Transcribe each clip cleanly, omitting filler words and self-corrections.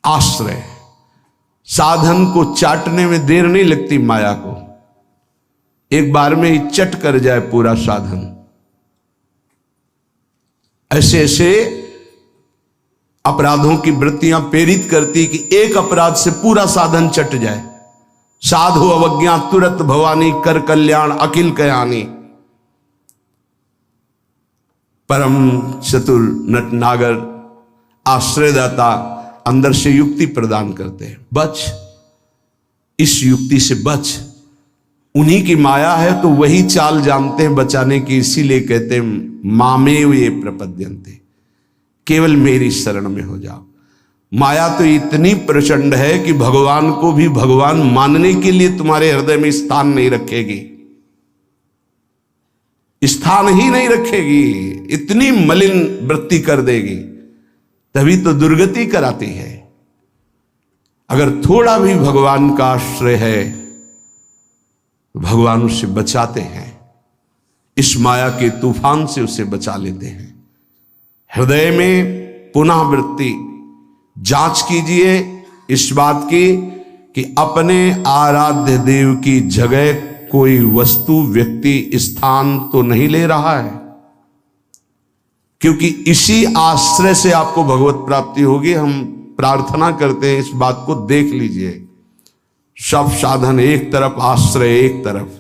आश्रय। साधन को चाटने में देर नहीं लगती माया को, एक बार में ही चट कर जाए पूरा साधन। ऐसे ऐसे अपराधों की वृत्तियां प्रेरित करती कि एक अपराध से पूरा साधन चट जाए। साधु अवज्ञा तुरत भवानी, कर कल्याण अखिल कयानी। परम चतुर नटनागर आश्रयदाता अंदर से युक्ति प्रदान करते हैं, बच, इस युक्ति से बच। उन्हीं की माया है तो वही चाल जानते हैं बचाने की, इसीलिए कहते हैं मामेव ये प्रपद्यन्ते, केवल मेरी शरण में हो जाओ। माया तो इतनी प्रचंड है कि भगवान को भी भगवान मानने के लिए तुम्हारे हृदय में स्थान नहीं रखेगी, स्थान ही नहीं रखेगी, इतनी मलिन वृत्ति कर देगी, तभी तो दुर्गति कराती है। अगर थोड़ा भी भगवान का आश्रय है, भगवान उसे बचाते हैं, इस माया के तूफान से उसे बचा लेते हैं। हृदय में पुनः वृत्ति जांच कीजिए इस बात की कि अपने आराध्य देव की जगह कोई वस्तु, व्यक्ति, स्थान तो नहीं ले रहा है, क्योंकि इसी आश्रय से आपको भगवत प्राप्ति होगी। हम प्रार्थना करते हैं, इस बात को देख लीजिए। सब साधन एक तरफ, आश्रय एक तरफ।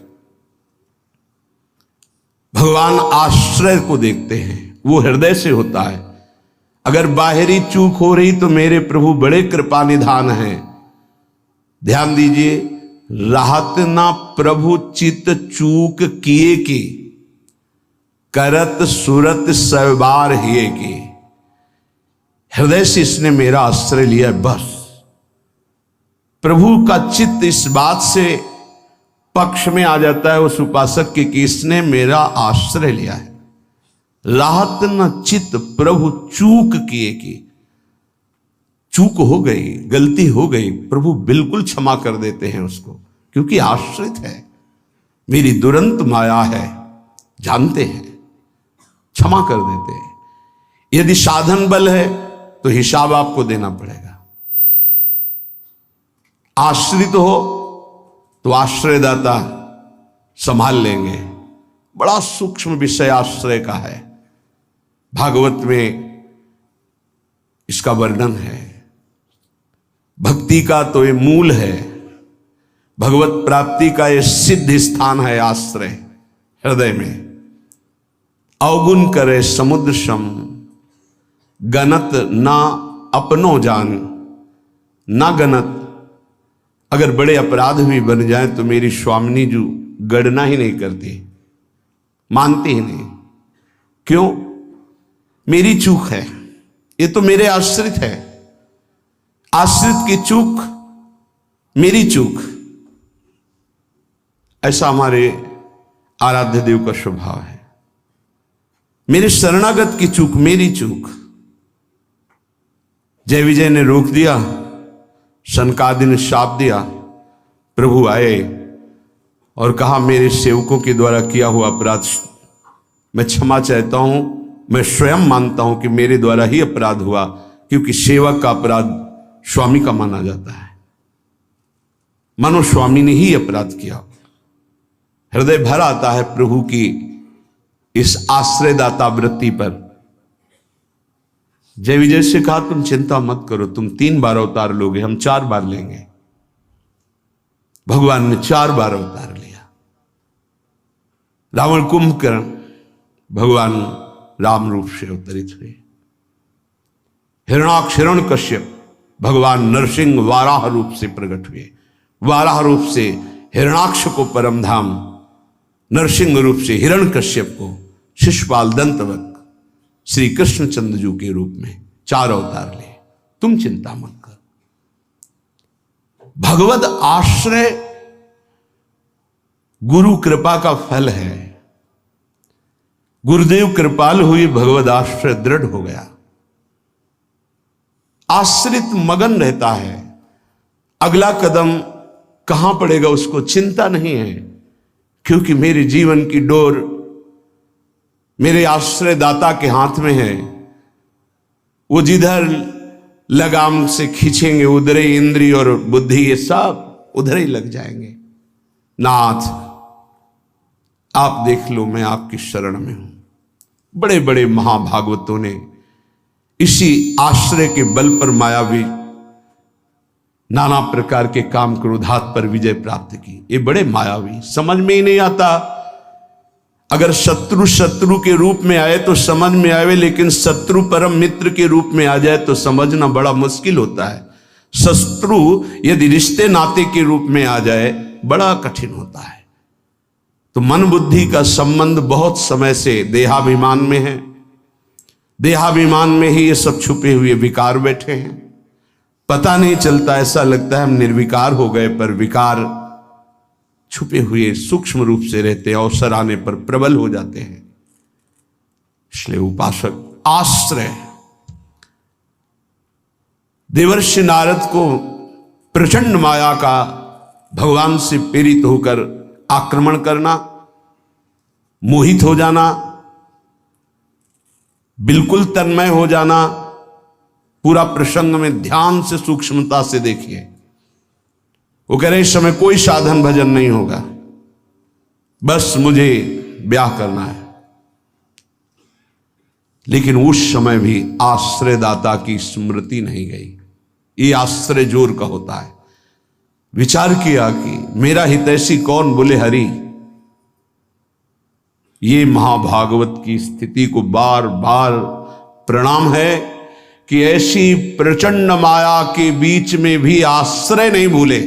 भगवान आश्रय को देखते हैं, वो हृदय से होता है। अगर बाहरी चूक हो रही तो मेरे प्रभु बड़े कृपा निधान हैं। ध्यान दीजिए, राहत ना प्रभु चित चूक किए की, करत सुरत सवार हिए की। हृदय से इसने मेरा आश्रय लिया, बस। प्रभु का चित्त इस बात से पक्ष में आ जाता है उस उपासक के कि इसने मेरा आश्रय लिया है। राहत न चित्त प्रभु चूक किए की, चूक हो गई, गलती हो गई, प्रभु बिल्कुल क्षमा कर देते हैं उसको, क्योंकि आश्रित है, मेरी दुरंत माया है, जानते हैं, क्षमा कर देते हैं। यदि साधन बल है तो हिसाब आपको देना पड़ेगा। आश्रित हो तो आश्रयदाता संभाल लेंगे। बड़ा सूक्ष्म विषय आश्रय का है, भागवत में इसका वर्णन है। भक्ति का तो ये मूल है, भगवत प्राप्ति का ये सिद्ध स्थान है आश्रय, हृदय में। अवगुण करे समुद्र सम, गणत ना अपनो जान, ना गणत। अगर बड़े अपराध भी बन जाए तो मेरी स्वामिनी जी गणना ही नहीं करती, मानती ही नहीं। क्यों? मेरी चूक है, ये तो मेरे आश्रित है। आश्रित की चूक मेरी चूक, ऐसा हमारे आराध्य देव का स्वभाव है। मेरे शरणागत की चूक मेरी चूक। जय विजय ने रोक दिया, सनकादि ने शाप दिया। प्रभु आए और कहा मेरे सेवकों के द्वारा किया हुआ अपराध मैं क्षमा चाहता हूं। मैं स्वयं मानता हूं कि मेरे द्वारा ही अपराध हुआ, क्योंकि सेवक का अपराध स्वामी का माना जाता है। मानो स्वामी ने ही अपराध किया। हृदय भर आता है प्रभु की इस आश्रयदाता वृत्ति पर। जय विजय से कहा तुम चिंता मत करो, तुम 3 बार अवतार लोगे, हम 4 बार लेंगे। भगवान ने 4 बार अवतार लिया। रावण कुंभकर्ण भगवान राम रूप से अवतरित हुए। हिरणाक्ष हिरण्यकश्यप भगवान नरसिंह वाराह रूप से प्रकट हुए। वाराह रूप से हिरणाक्ष को परम धाम, नरसिंह रूप से हिरण्यकश्यप को शिशुपाल दंतवत श्री कृष्णचंद्र जी के रूप में 4 अवतार लिए। तुम चिंता मत कर। भगवद आश्रय गुरु कृपा का फल है। गुरुदेव कृपाल हुई, भगवद आश्रय दृढ़ हो गया। आश्रित मगन रहता है, अगला कदम कहां पड़ेगा उसको चिंता नहीं है, क्योंकि मेरे जीवन की डोर मेरे आश्रयदाता के हाथ में है। वो जिधर लगाम से खींचेंगे उधर ही इंद्रिय और बुद्धि ये सब उधर ही लग जाएंगे। नाथ आप देख लो, मैं आपकी शरण में हूं। बड़े बड़े महाभागवतों ने इसी आश्रय के बल पर मायावी नाना प्रकार के काम क्रोधात पर विजय प्राप्त की। ये बड़े मायावी, समझ में ही नहीं आता। अगर शत्रु शत्रु के रूप में आए तो समझ में आवे, लेकिन शत्रु परम मित्र के रूप में आ जाए तो समझना बड़ा मुश्किल होता है। शत्रु यदि रिश्ते नाते के रूप में आ जाए बड़ा कठिन होता है। तो मन बुद्धि का संबंध बहुत समय से देहाभिमान में है। देहाभिमान में ही ये सब छुपे हुए विकार बैठे हैं, पता नहीं चलता। ऐसा लगता है हम निर्विकार हो गए, पर विकार छुपे हुए सूक्ष्म रूप से रहते हैं, अवसर आने पर प्रबल हो जाते हैं। इसलिए उपासक आश्रय। देवर्षि नारद को प्रचंड माया का भगवान से प्रेरित होकर आक्रमण करना, मोहित हो जाना, बिल्कुल तन्मय हो जाना, पूरा प्रसंग में ध्यान से सूक्ष्मता से देखिए। वो कह रहे इस समय कोई साधन भजन नहीं होगा, बस मुझे ब्याह करना है। लेकिन उस समय भी आश्रयदाता की स्मृति नहीं गई। ये आश्रय जोर का होता है। विचार किया कि मेरा हितैषी कौन, बोले हरि। ये महाभागवत की स्थिति को बार बार प्रणाम है कि ऐसी प्रचंड माया के बीच में भी आश्रय नहीं भूले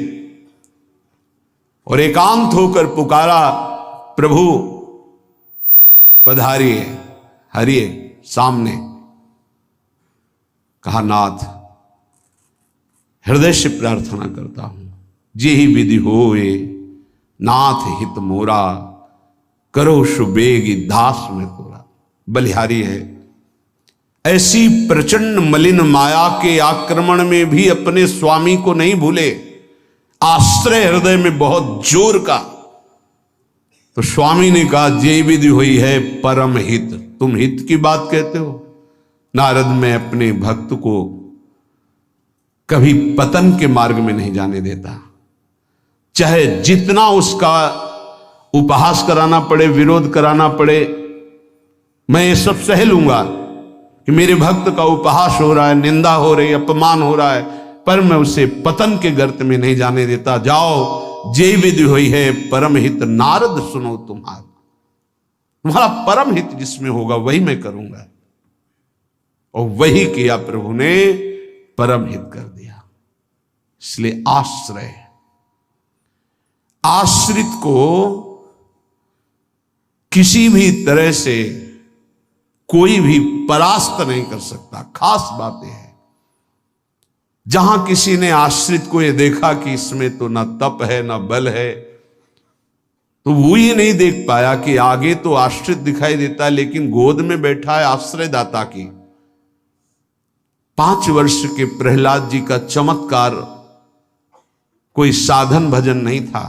और एकांत होकर पुकारा, प्रभु पधारिए, हरिए सामने। कहा नाथ हृदय से प्रार्थना करता हूं, जे ही विधि होए नाथ हित मोरा, करो सुबेगी दास में तोरा। बलिहारी है। ऐसी प्रचंड मलिन माया के आक्रमण में भी अपने स्वामी को नहीं भूले, आश्रय हृदय में बहुत जोर का। तो स्वामी ने कहा जे विधि हुई है परम हित। तुम हित की बात कहते हो? नारद, मैं अपने भक्त को कभी पतन के मार्ग में नहीं जाने देता। चाहे जितना उसका उपहास कराना पड़े, विरोध कराना पड़े, मैं ये सब सह लूंगा कि मेरे भक्त का उपहास हो रहा है, निंदा हो रही है, अपमान हो रहा है, पर मैं उसे पतन के गर्त में नहीं जाने देता। जाओ, जे विधि हुई है परम हित नारद सुनो तुम्हारा। तुम्हारा परम हित जिसमें होगा वही मैं करूंगा। और वही किया प्रभु ने, परम हित कर दिया। इसलिए आश्रय, आश्रित को किसी भी तरह से कोई भी परास्त नहीं कर सकता। खास बातें हैं। जहां किसी ने आश्रित को यह देखा कि इसमें तो ना तप है ना बल है, तो वो ये नहीं देख पाया कि आगे तो आश्रित दिखाई देता है लेकिन गोद में बैठा है आश्रयदाता की। 5 वर्ष के प्रहलाद जी का चमत्कार कोई साधन भजन नहीं था।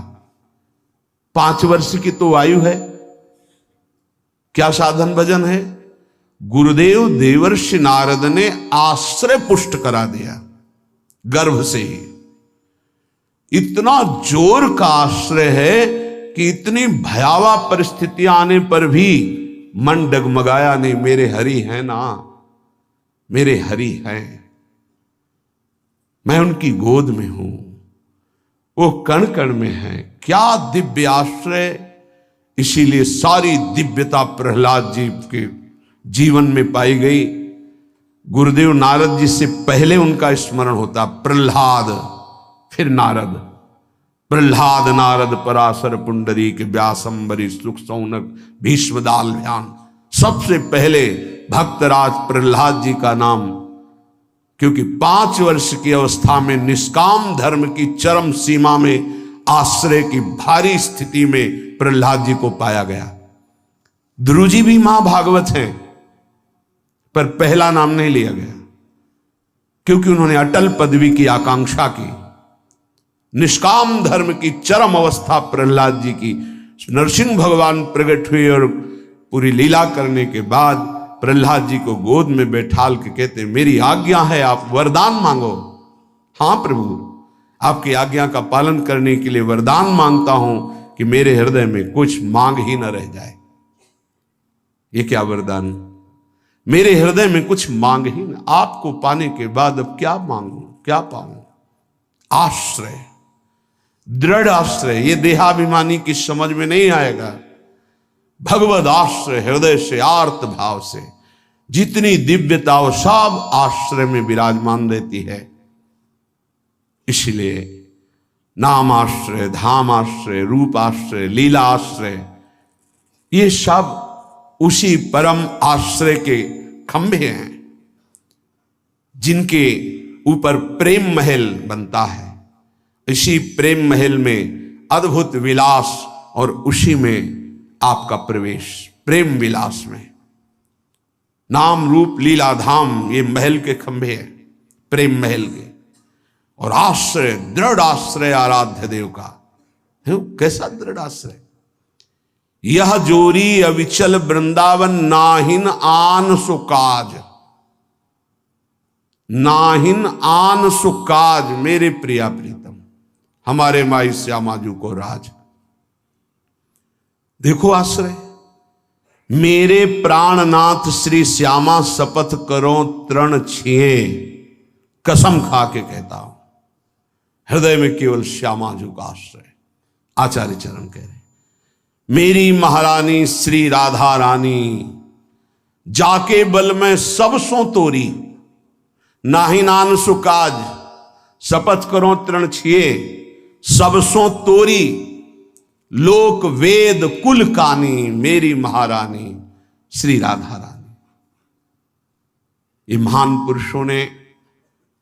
5 वर्ष की तो आयु है, क्या साधन भजन है? गुरुदेव देवर्षि नारद ने आश्रय पुष्ट करा दिया गर्भ से ही। इतना जोर का आश्रय है कि इतनी भयावह परिस्थितियां आने पर भी मन डगमगाया नहीं। मेरे हरि हैं ना, मेरे हरि हैं, मैं उनकी गोद में हूं, वो कण कण में है। क्या दिव्य आश्रय! इसीलिए सारी दिव्यता प्रहलाद जी के जीवन में पाई गई। गुरुदेव नारद जी से पहले उनका स्मरण होता प्रहलाद, फिर नारद। प्रहलाद नारद पराशर पुंडरीक व्यासंबरी सुख सौनक भीष्मदाल ध्यान। सबसे पहले भक्तराज प्रहलाद जी का नाम, क्योंकि 5 वर्ष की अवस्था में निष्काम धर्म की चरम सीमा में आश्रय की भारी स्थिति में प्रहलाद जी को पाया गया। ध्रुव जी भी महाभागवत हैं, पर पहला नाम नहीं लिया गया क्योंकि उन्होंने अटल पदवी की आकांक्षा की। निष्काम धर्म की चरम अवस्था प्रहलाद जी की। नरसिंह भगवान प्रकट हुए और पूरी लीला करने के बाद प्रहलाद जी को गोद में बैठाल के कहते, मेरी आज्ञा है, आप वरदान मांगो। हाँ प्रभु, आपकी आज्ञा का पालन करने के लिए वरदान मांगता हूं कि मेरे हृदय में कुछ मांग ही न रह जाए। ये क्या वरदान? मेरे हृदय में कुछ मांग ही न, आपको पाने के बाद अब क्या मांगू, क्या पाऊं? आश्रय, दृढ़ आश्रय, ये देहाभिमानी की समझ में नहीं आएगा। भगवद आश्रय, हृदय से आर्त भाव से जितनी दिव्यता वो सब आश्रय में विराजमान रहती है। इसलिए नाम आश्रय, धाम आश्रय, रूप आश्रय, लीला आश्रय, ये सब उसी परम आश्रय के खंभे हैं जिनके ऊपर प्रेम महल बनता है। इसी प्रेम महल में अद्भुत विलास और उसी में आपका प्रवेश, प्रेम विलास में। नाम रूप लीला धाम ये महल के खंभे हैं, प्रेम महल के। और आश्रय, दृढ़ आश्रय आराध्य देव का। कैसा दृढ़ आश्रय? यह जोरी अविचल वृंदावन, नाहिन आन सुकाज, नाहिन आन सुकाज, मेरे प्रिया प्रीतम, हमारे माई श्यामाजू को राज। देखो आश्रय, मेरे प्राणनाथ श्री श्यामा शपथ करो तृण छिए, कसम खा के कहता हूं, हृदय में केवल श्यामाजू का आश्रय। आचार्य चरण कह रहे, मेरी महारानी श्री राधा रानी, जाके बल में सब सो तोरी, नाहि नान सुकाज, शपथ करो तृण छिए, सब सो तोरी, लोक वेद कुल कानी, मेरी महारानी श्री राधा रानी। ये महान पुरुषों ने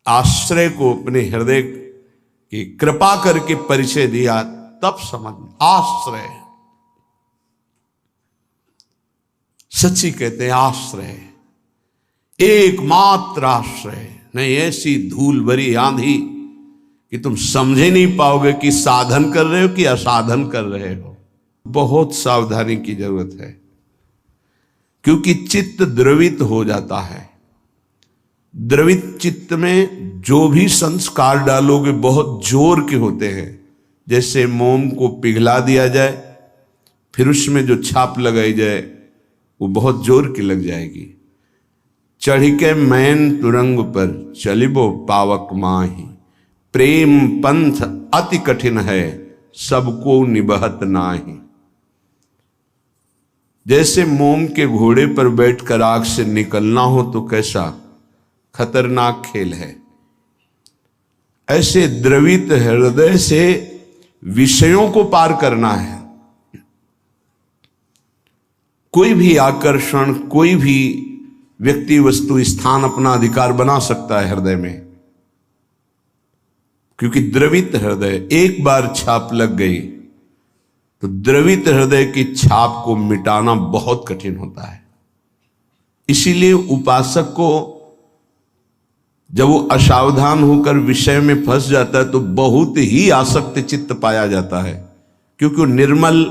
आश्रय को अपने हृदय की कृपा करके परिचय दिया, तब समझ में। आश्रय सच्ची कहते हैं, आश्रय एकमात्र आश्रय नहीं। ऐसी धूल भरी आंधी कि तुम समझे नहीं पाओगे कि साधन कर रहे हो कि असाधन कर रहे हो। बहुत सावधानी की जरूरत है, क्योंकि चित्त द्रवित हो जाता है। द्रवित चित्त में जो भी संस्कार डालोगे बहुत जोर के होते हैं। जैसे मोम को पिघला दिया जाए, फिर उसमें जो छाप लगाई जाए वो बहुत जोर की लग जाएगी। चढ़ के मैन तुरंग पर चलिबो पावक माही, प्रेम पंथ अति कठिन है, सबको निबहत नाही। जैसे मोम के घोड़े पर बैठकर आग से निकलना हो तो कैसा खतरनाक खेल है, ऐसे द्रवित हृदय से विषयों को पार करना है। कोई भी आकर्षण, कोई भी व्यक्ति वस्तु स्थान अपना अधिकार बना सकता है हृदय में, क्योंकि द्रवित हृदय, एक बार छाप लग गई तो द्रवित हृदय की छाप को मिटाना बहुत कठिन होता है। इसीलिए उपासक को जब वो असावधान होकर विषय में फंस जाता है तो बहुत ही आसक्त चित्त पाया जाता है, क्योंकि वो निर्मल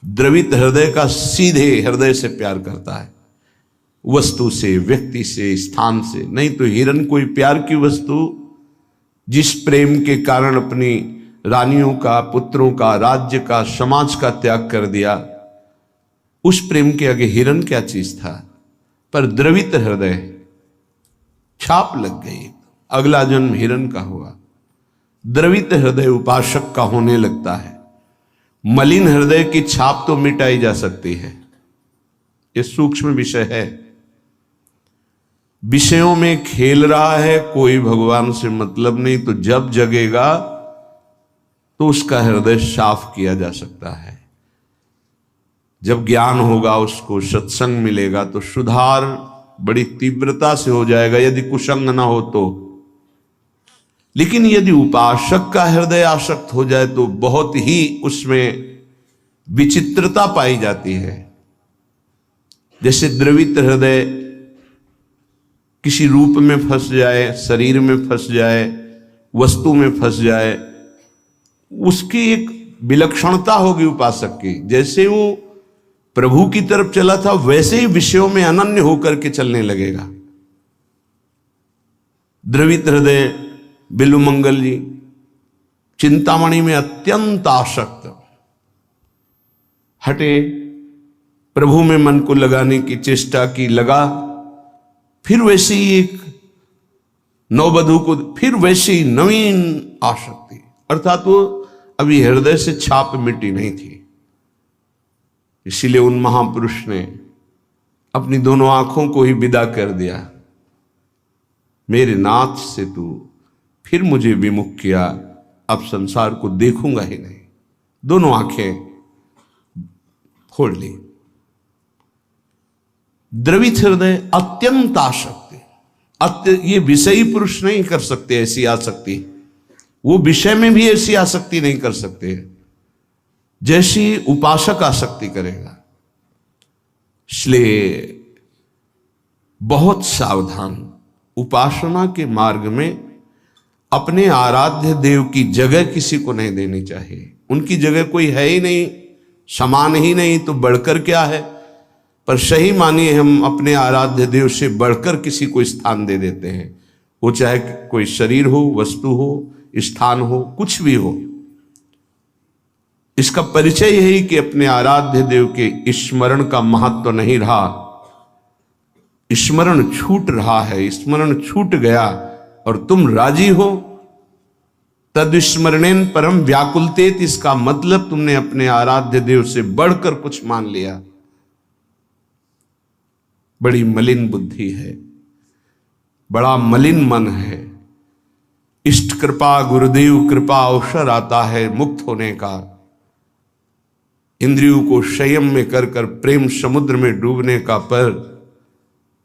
द्रवित हृदय का सीधे हृदय से प्यार करता है, वस्तु से, व्यक्ति से, स्थान से। नहीं तो हिरन कोई प्यार की वस्तु जिस प्रेम के कारण अपनी रानियों का, पुत्रों का, राज्य का, समाज का त्याग कर दिया, उस प्रेम के आगे हिरन क्या चीज था। पर द्रवित हृदय, छाप लग गई, अगला जन्म हिरन का हुआ। द्रवित हृदय उपासक का होने लगता है। मलिन हृदय की छाप तो मिटाई जा सकती है, ये सूक्ष्म विषय है। विषयों में खेल रहा है, कोई भगवान से मतलब नहीं, तो जब जगेगा तो उसका हृदय साफ किया जा सकता है। जब ज्ञान होगा, उसको सत्संग मिलेगा तो सुधार बड़ी तीव्रता से हो जाएगा, यदि कुसंग ना हो तो। लेकिन यदि उपासक का हृदय आसक्त हो जाए तो बहुत ही उसमें विचित्रता पाई जाती है। जैसे द्रवित हृदय किसी रूप में फंस जाए, शरीर में फंस जाए, वस्तु में फंस जाए, उसकी एक विलक्षणता होगी उपासक की। जैसे वो प्रभु की तरफ चला था वैसे ही विषयों में अनन्य होकर के चलने लगेगा। द्रवित हृदय बिल्वमंगल जी चिंतामणि में अत्यंत आसक्त, हटे, प्रभु में मन को लगाने की चेष्टा की, लगा, फिर वैसे ही एक नववधू को, फिर वैसे ही नवीन आसक्ति, अर्थात वो अभी हृदय से छाप मिटी नहीं थी। इसीलिए उन महापुरुष ने अपनी दोनों आंखों को ही विदा कर दिया, मेरे नाथ से तू फिर मुझे विमुख किया, अब संसार को देखूंगा ही नहीं। दोनों आंखें फोड़ ली। द्रवित हृदय अत्यंत आसक्ति, ये विषयी पुरुष नहीं कर सकते ऐसी आसक्ति, वो विषय में भी ऐसी आसक्ति नहीं कर सकते जैसी उपासक आसक्ति करेगा। इसलिए बहुत सावधान, उपासना के मार्ग में अपने आराध्य देव की जगह किसी को नहीं देनी चाहिए। उनकी जगह कोई है ही नहीं, समान ही नहीं, तो बढ़कर क्या है। पर सही मानिए हम अपने आराध्य देव से बढ़कर किसी को स्थान दे देते हैं, वो चाहे कोई शरीर हो, वस्तु हो, स्थान हो, कुछ भी हो। इसका परिचय यही कि अपने आराध्य देव के स्मरण का महत्व नहीं रहा, स्मरण छूट रहा है, स्मरण छूट गया और तुम राजी हो। तद्स्मरणेन परम व्याकुलतेत, इसका मतलब तुमने अपने आराध्य देव से बढ़कर कुछ मान लिया। बड़ी मलिन बुद्धि है, बड़ा मलिन मन है। इष्ट कृपा, गुरुदेव कृपा अवसर आता है मुक्त होने का। इंद्रियों को संयम में कर कर प्रेम समुद्र में डूबने का, पर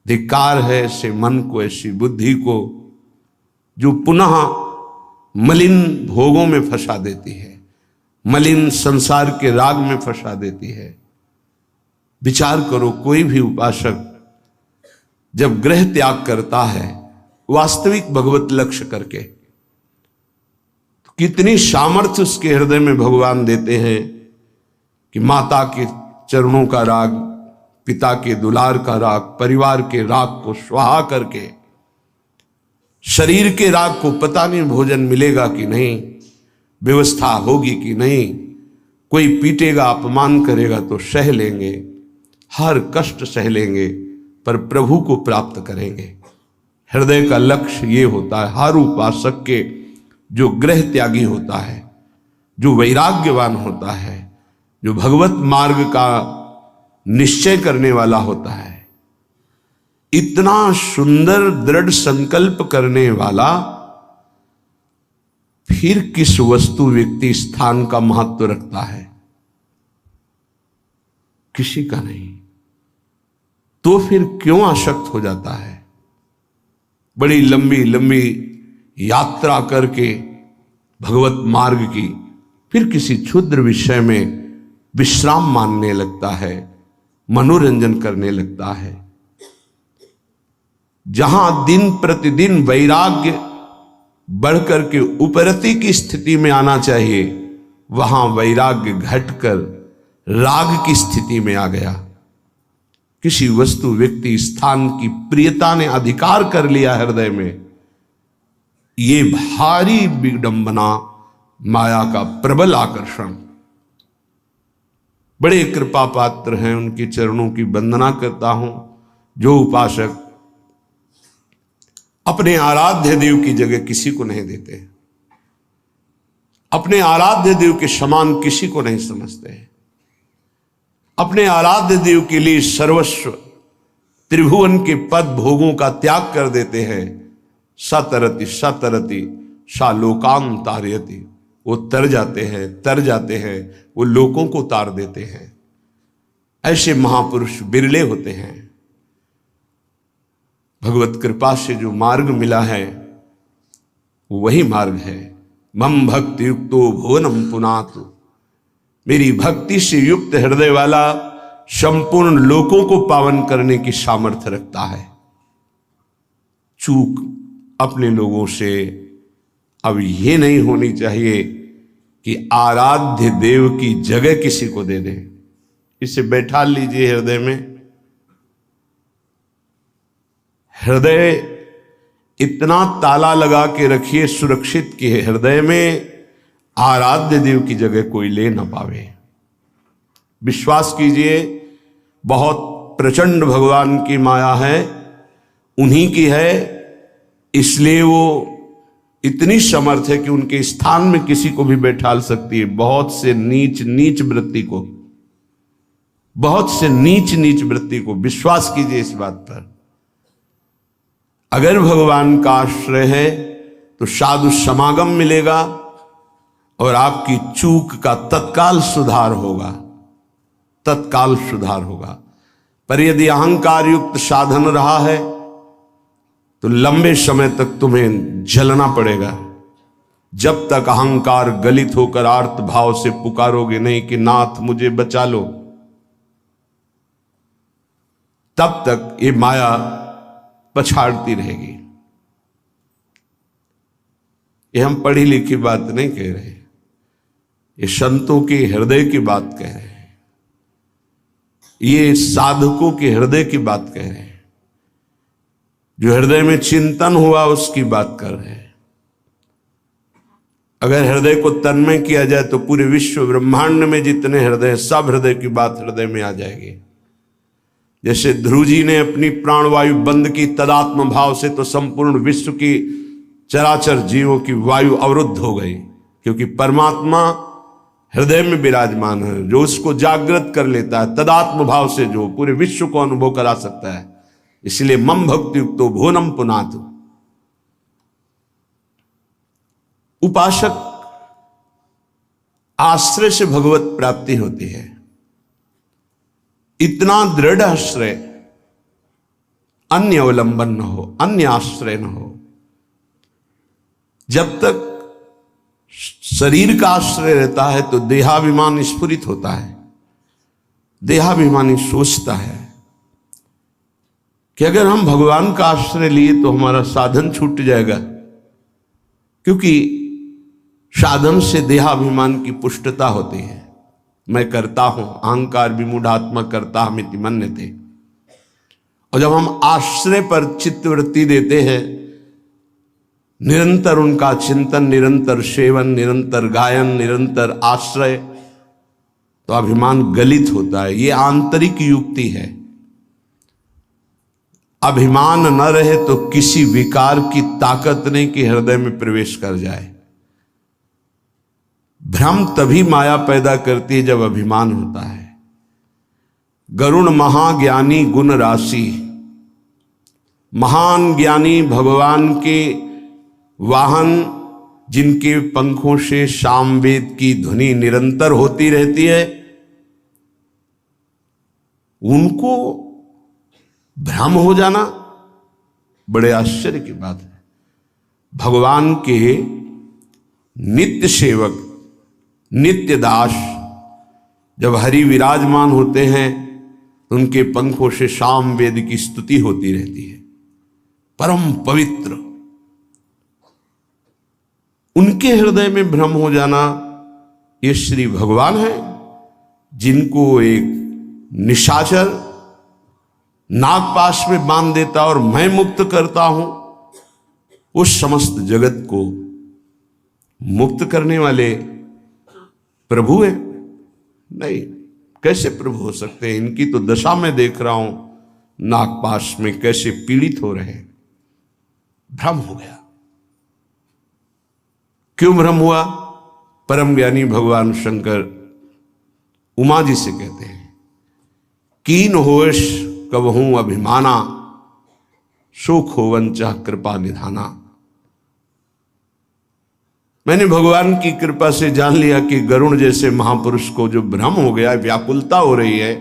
धिक्कार है ऐसे मन को, ऐसी बुद्धि को जो पुनः मलिन भोगों में फंसा देती है, मलिन संसार के राग में फंसा देती है। विचार करो, कोई भी उपासक जब ग्रह त्याग करता है वास्तविक भगवत लक्ष्य करके, तो कितनी सामर्थ्य उसके हृदय में भगवान देते हैं कि माता के चरणों का राग, पिता के दुलार का राग, परिवार के राग को स्वाहा करके, शरीर के राग को पता नहीं भोजन मिलेगा कि नहीं, व्यवस्था होगी कि नहीं, कोई पीटेगा, अपमान करेगा तो सह लेंगे, हर कष्ट सह लेंगे, पर प्रभु को प्राप्त करेंगे। हृदय का लक्ष्य ये होता है हर उपासक के, जो ग्रह त्यागी होता है, जो वैराग्यवान होता है, जो भगवत मार्ग का निश्चय करने वाला होता है, इतना सुंदर दृढ़ संकल्प करने वाला, फिर किस वस्तु व्यक्ति स्थान का महत्व रखता है? किसी का नहीं। तो फिर क्यों आसक्त हो जाता है? बड़ी लंबी लंबी यात्रा करके भगवत मार्ग की, फिर किसी क्षुद्र विषय में विश्राम मानने लगता है, मनोरंजन करने लगता है। जहां दिन प्रतिदिन वैराग्य बढ़कर के उपरति की स्थिति में आना चाहिए, वहां वैराग्य घटकर राग की स्थिति में आ गया। किसी वस्तु, व्यक्ति, स्थान की प्रियता ने अधिकार कर लिया हृदय में, ये भारी विडंबना, माया का प्रबल आकर्षण। बड़े कृपा पात्र हैं, उनके चरणों की वंदना करता हूं जो उपासक अपने आराध्य देव की जगह किसी को नहीं देते, अपने आराध्य देव के समान किसी को नहीं समझते, अपने आराध्य देव के लिए सर्वस्व त्रिभुवन के पद भोगों का त्याग कर देते हैं। सतरति सतरति सा लोकाम तारयति, वो तर जाते हैं, वो लोगों को तार देते हैं। ऐसे महापुरुष बिरले होते हैं। भगवत कृपा से जो मार्ग मिला है वही मार्ग है। मम भक्ति युक्तो भुवनम पुनातु, मेरी भक्ति से युक्त हृदय वाला संपूर्ण लोकों को पावन करने की सामर्थ्य रखता है। चूक अपने लोगों से अब ये नहीं होनी चाहिए कि आराध्य देव की जगह किसी को दे दे। इसे बैठा लीजिए हृदय में। हृदय इतना ताला लगा के रखिए सुरक्षित कि हृदय में आराध्य देव की जगह कोई ले ना पावे। विश्वास कीजिए, बहुत प्रचंड भगवान की माया है, उन्हीं की है, इसलिए वो इतनी समर्थ है कि उनके स्थान में किसी को भी बैठा सकती है। बहुत से नीच नीच वृत्ति को, बहुत से नीच नीच वृत्ति को, विश्वास कीजिए इस बात पर। अगर भगवान का आश्रय है तो साधु समागम मिलेगा और आपकी चूक का तत्काल सुधार होगा, तत्काल सुधार होगा। पर यदि अहंकार युक्त साधन रहा है तो लंबे समय तक तुम्हें जलना पड़ेगा। जब तक अहंकार गलित होकर आर्त भाव से पुकारोगे नहीं कि नाथ मुझे बचा लो, तब तक ये माया पछाड़ती रहेगी। ये हम पढ़ी लिखी बात नहीं कह रहे, ये संतों के हृदय की बात कह रहे हैं, ये साधकों के हृदय की बात कह रहे हैं। जो हृदय में चिंतन हुआ उसकी बात कर रहे हैं। अगर हृदय को तन्मय किया जाए तो पूरे विश्व ब्रह्मांड में जितने हृदय, सब हृदय की बात हृदय में आ जाएगी। जैसे ध्रुव जी ने अपनी प्राणवायु बंद की तदात्म भाव से, तो संपूर्ण विश्व की चराचर जीवों की वायु अवरुद्ध हो गई, क्योंकि परमात्मा हृदय में विराजमान है। जो उसको जागृत कर लेता है तदात्म भाव से, जो पूरे विश्व को अनुभव करा सकता है। इसलिए मम भक्ति युक्तो भुवनम पुनातु। उपासक आश्रय से भगवत प्राप्ति होती है। इतना दृढ़ आश्रय, अन्य अवलंबन न हो, अन्य आश्रय न हो। जब तक शरीर का आश्रय रहता है तो देहाभिमान स्फुरित होता है, देहाभिमानी सोचता है कि अगर हम भगवान का आश्रय लिए तो हमारा साधन छूट जाएगा, क्योंकि साधन से देहाभिमान की पुष्टता होती है। मैं करता हूं, अहंकार विमूढ़ात्मा करता हमिति मन्यते। और जब हम आश्रय पर चित्तवृत्ति देते हैं, निरंतर उनका चिंतन, निरंतर सेवन, निरंतर गायन, निरंतर आश्रय, तो अभिमान गलित होता है। ये आंतरिक युक्ति है। अभिमान न रहे तो किसी विकार की ताकत नहीं कि हृदय में प्रवेश कर जाए। भ्रम तभी माया पैदा करती है जब अभिमान होता है। गरुण महाज्ञानी गुण राशि, महान ज्ञानी भगवान के वाहन, जिनके पंखों से सामवेद की ध्वनि निरंतर होती रहती है, उनको भ्रम हो जाना बड़े आश्चर्य की बात है। भगवान के नित्य सेवक, नित्य दास जब हरि विराजमान होते हैं तो उनके पंखों से सामवेद की स्तुति होती रहती है। परम पवित्र, उनके हृदय में भ्रम हो जाना, ये श्री भगवान है, जिनको एक निशाचर नागपाश में बांध देता और मैं मुक्त करता हूं, उस समस्त जगत को मुक्त करने वाले प्रभु है। नहीं, कैसे प्रभु हो सकते हैं? इनकी तो दशा में देख रहा हूं, नागपाश में कैसे पीड़ित हो रहे हैं। भ्रम हो गया। क्यों भ्रम हुआ? परम ज्ञानी भगवान शंकर उमा जी से कहते हैं, कीन होश कबहूं अभिमाना, सुख होवन चाह कृपा निधाना। मैंने भगवान की कृपा से जान लिया कि गरुण जैसे महापुरुष को जो भ्रम हो गया, व्याकुलता हो रही है,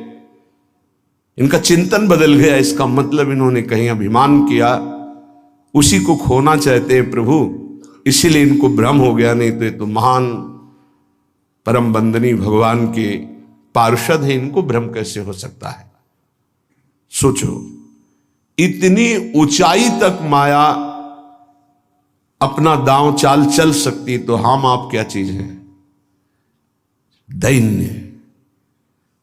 इनका चिंतन बदल गया। इसका मतलब इन्होंने कहीं अभिमान किया, उसी को खोना चाहते हैं प्रभु, इसीलिए इनको भ्रम हो गया। नहीं तो ये तो महान परम बंदनी भगवान के पार्षद है, इनको भ्रम कैसे हो सकता है? सोचो, इतनी ऊंचाई तक माया अपना दांव चाल चल सकती, तो हम आप क्या चीज हैं? दैन्य,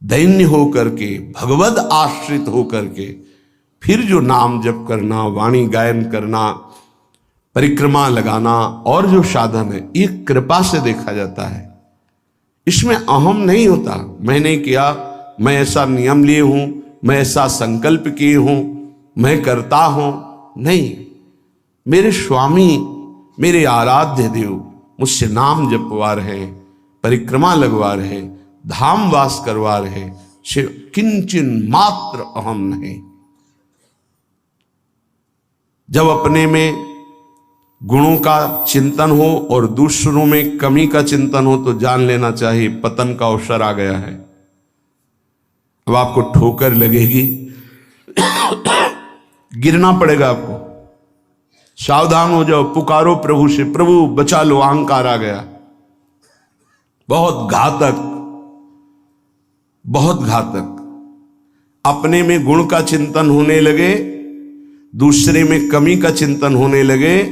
दैन्य होकर के, भगवद आश्रित होकर के फिर जो नाम जप करना, वाणी गायन करना, परिक्रमा लगाना और जो साधन है, ये कृपा से देखा जाता है। इसमें अहम नहीं होता, मैंने किया, मैं ऐसा नियम लिए हूं, मैं ऐसा संकल्प किए हूं, मैं करता हूं। नहीं, मेरे स्वामी, मेरे आराध्य देव मुझसे नाम जपवा रहे, परिक्रमा लगवा रहे, धाम वास करवा रहे, किंचन मात्र अहम नहीं। जब अपने में गुणों का चिंतन हो और दूसरों में कमी का चिंतन हो तो जान लेना चाहिए पतन का अवसर आ गया है। अब आपको ठोकर लगेगी, गिरना पड़ेगा आपको। सावधान हो जाओ, पुकारो प्रभु से, प्रभु बचा लो, अहंकार आ गया। बहुत घातक, बहुत घातक। अपने में गुण का चिंतन होने लगे, दूसरे में कमी का चिंतन होने लगे,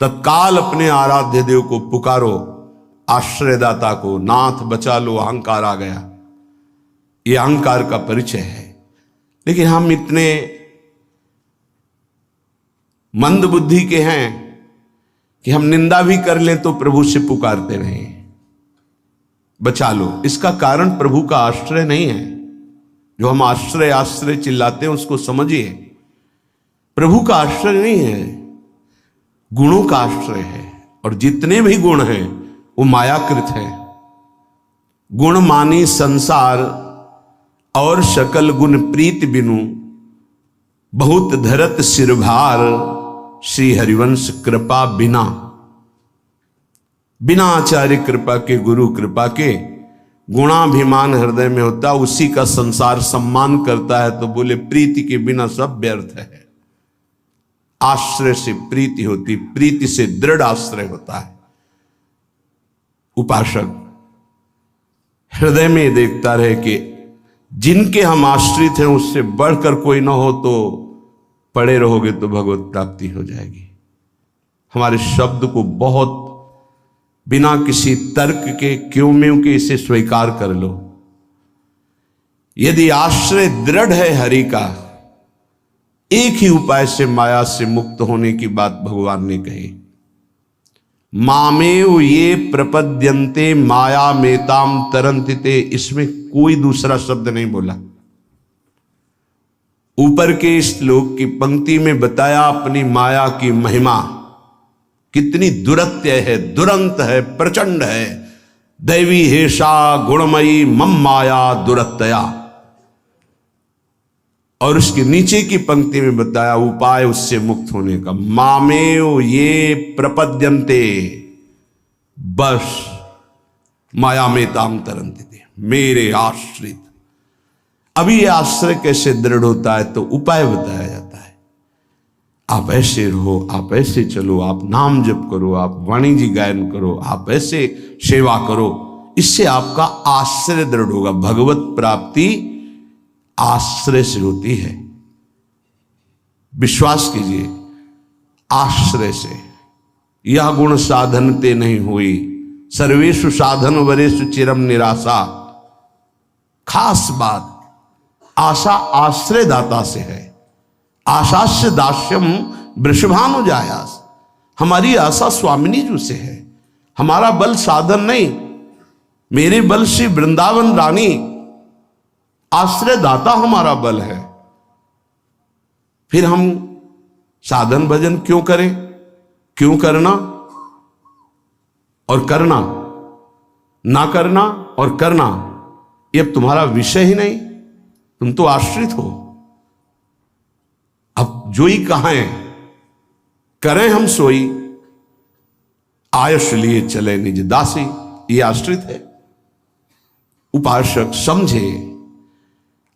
तत्काल अपने आराध्य देव को पुकारो, आश्रयदाता को, नाथ बचा लो, अहंकार आ गया। ये अहंकार का परिचय है। लेकिन हम इतने मंद बुद्धि के हैं कि हम निंदा भी कर लें तो प्रभु से पुकारते रहें, बचा लो। इसका कारण प्रभु का आश्रय नहीं है। जो हम आश्रय आश्रय चिल्लाते हैं उसको समझिए, प्रभु का आश्रय नहीं है, गुणों का आश्रय है। और जितने भी गुण हैं वो मायाकृत हैं। गुण मानी संसार और सकल गुण प्रीत बिनु, बहुत धरत सिरभार, श्री हरिवंश कृपा बिना। बिना आचार्य कृपा के, गुरु कृपा के, गुणाभिमान हृदय में होता, उसी का संसार सम्मान करता है। तो बोले प्रीति के बिना सब व्यर्थ है। आश्रय से प्रीति होती, प्रीति से दृढ़ आश्रय होता है। उपासक हृदय में देखता रहे कि जिनके हम आश्रित हैं उससे बढ़कर कोई ना हो, तो पड़े रहोगे तो भगवत प्राप्ति हो जाएगी। हमारे शब्द को बहुत बिना किसी तर्क के, क्यों में के इसे स्वीकार कर लो। यदि आश्रय दृढ़ है हरि का, एक ही उपाय से माया से मुक्त होने की बात भगवान ने कही। मामेव ये प्रपद्यन्ते माया मेताम तरन्तिते, इसमें कोई दूसरा शब्द नहीं बोला। ऊपर के श्लोक की पंक्ति में बताया अपनी माया की महिमा कितनी दुरत्य है, दुरंत है, प्रचंड है। दैवी हेषा गुणमयी मम माया दुरत्या। और उसके नीचे की पंक्ति में बताया उपाय उससे मुक्त होने का। मामेव ये प्रपद्यन्ते, बस माया में ताम तरन्ते, मेरे आश्रित। अभी ये आश्रय कैसे दृढ़ होता है तो उपाय बताया जाता है। आप ऐसे रहो, आप ऐसे चलो, आप नाम जप करो, आप वाणी जी गायन करो, आप ऐसे सेवा करो, इससे आपका आश्रय दृढ़ होगा। भगवत प्राप्ति आश्रय से होती है। विश्वास कीजिए, आश्रय से। यह गुण साधनते नहीं हुई, सर्वेषु साधन वरेषु चिरम निराशा। खास बात, आशा आश्रय दाता से है। आशास्य दास्यम वृषभानुजायास। हमारी आशा स्वामिनी जी से है। हमारा बल साधन नहीं, मेरे बल से वृंदावन रानी आश्रय दाता हमारा बल है। फिर हम साधन भजन क्यों करें? क्यों करना और करना, ना करना और करना, ये अब तुम्हारा विषय ही नहीं। तुम तो आश्रित हो। अब जो ही कहें करें हम सोई, आयुष लिए चले निज दासी, ये आश्रित है। उपासक समझे,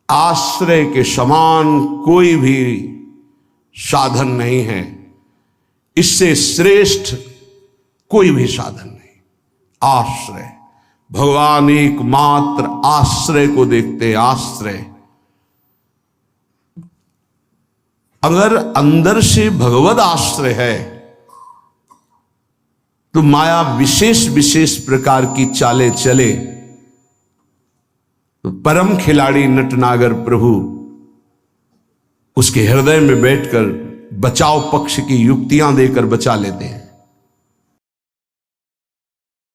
आश्रय के समान कोई भी साधन नहीं है। इससे श्रेष्ठ कोई भी साधन नहीं। आश्रय, भगवान एकमात्र आश्रय को देखते। आश्रय, अगर अंदर से भगवद आश्रय है तो माया विशेष विशेष प्रकार की चालें चले, तो परम खिलाड़ी नटनागर प्रभु उसके हृदय में बैठकर बचाव पक्ष की युक्तियां देकर बचा लेते हैं।